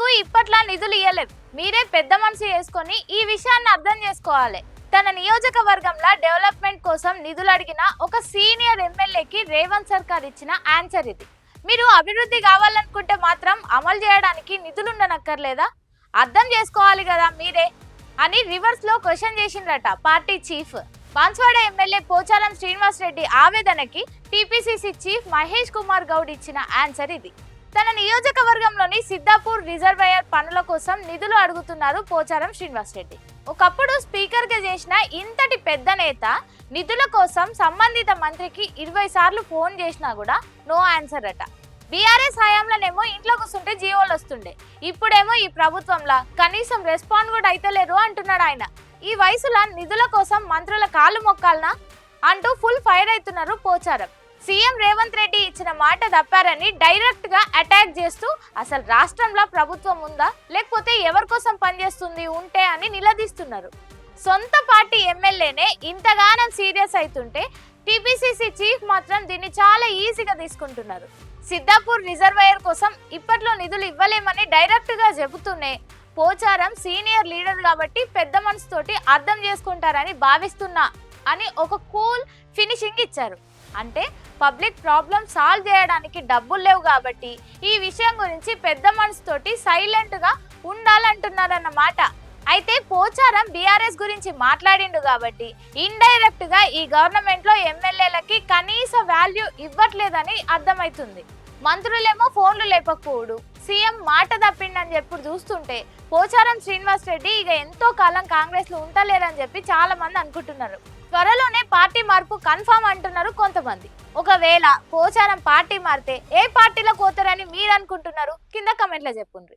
మీకు ఇప్పట్లా నిధులు ఇయ్యలేదు. మీరే పెద్ద మనసు చేసుకొని ఈ విషయాన్ని అర్థం చేసుకోవాలి. తన నియోజకవర్గంలో డెవలప్మెంట్ కోసం నిధులు అడిగిన ఒక సీనియర్ ఎమ్మెల్యేకి రేవంత్ సర్కార్ ఇచ్చిన ఆన్సర్ ఇది. మీరు అభివృద్ధి కావాలనుకుంటే మాత్రం అమలు చేయడానికి నిధులు ఉండనక్కర్లేదా? అర్థం చేసుకోవాలి కదా మీరే అని రివర్స్ లో క్వశ్చన్ చేసిండ్రట party chief. Banswada MLA Pocharam Srinivas Reddy ఆవేదనకి టీపీసీసీ చీఫ్ మహేష్ కుమార్ గౌడ్ ఇచ్చిన ఆన్సర్ ఇది. తన నియోజకవర్గంలోని సిద్ధాపూర్ రిజర్వాయర్ పనుల కోసం నిధులు అడుగుతున్నారు పోచారం శ్రీనివాస్ రెడ్డి. ఒకప్పుడు స్పీకర్ గా చేసిన ఇంతటి పెద్ద నేత నిధుల కోసం సంబంధిత మంత్రికి 20 సార్లు ఫోన్ చేసినా కూడా నో ఆన్సర్ అట. బీఆర్ఎస్ హయాంలోనేమో ఇంట్లో కూర్చుంటే జీవోలు వస్తుండే, ఇప్పుడేమో ఈ ప్రభుత్వంలో కనీసం రెస్పాండ్ కూడా అయితలేరు అంటున్నాడు ఆయన. ఈ వయసులో నిధుల కోసం మంత్రుల కాళ్ళు మొక్కాలనా అంటూ ఫుల్ ఫైర్ అవుతున్నారు పోచారం. సీఎం రేవంత్ రెడ్డి ఇచ్చిన మాట తప్పారని డైరెక్ట్ గా అటాక్ చేస్తూ అసలు రాష్ట్రంలో ప్రభుత్వం ఉందా లేకపోతే ఎవరి కోసం పనిచేస్తుంది ఉంటే అని నిలదీస్తున్నారు. సొంత పార్టీ ఎమ్మెల్యేనే ఇంతగానం సీరియస్ అవుతుంటే టీపీసీసీ చీఫ్ మాత్రం దీన్ని చాలా ఈజీగా తీసుకుంటున్నారు. సిద్ధాపూర్ రిజర్వాయర్ కోసం ఇప్పట్లో నిధులు ఇవ్వలేమని డైరెక్ట్ గా చెబుతూనే పోచారం సీనియర్ లీడర్ కాబట్టి పెద్ద మనసుతోటి అర్థం చేసుకుంటారని భావిస్తున్నా అని ఒక కూల్ ఫినిషింగ్ ఇచ్చారు. అంటే పబ్లిక్ ప్రాబ్లం సాల్వ్ చేయడానికి డబ్బులు లేవు కాబట్టి ఈ విషయం గురించి పెద్ద మనసుతోటి సైలెంట్ గా ఉండాలంటున్నారన్నమాట. అయితే పోచారం బీఆర్ఎస్ గురించి మాట్లాడిండు కాబట్టి ఇండైరెక్ట్ గా ఈ గవర్నమెంట్ లో ఎమ్మెల్యేలకి కనీస వాల్యూ ఇవ్వట్లేదని అర్థమవుతుంది. మంత్రులేమో ఫోన్లు లేపకపోడు, సీఎం మాట తప్పిండని చెప్పి చూస్తుంటే పోచారం శ్రీనివాస్ రెడ్డి ఇక ఎంతో కాలం కాంగ్రెస్ లో ఉంటలేరని చెప్పి చాలా మంది అనుకుంటున్నారు. త్వరలోనే పార్టీ మార్పు కన్ఫర్మ్ అంటున్నారు కొంతమంది. ఒకవేళ పోచారం పార్టీ మారితే ఏ పార్టీలో పోతారని మీరు అనుకుంటున్నారు? కింద కమెంట్లో చెప్పుండ్రి.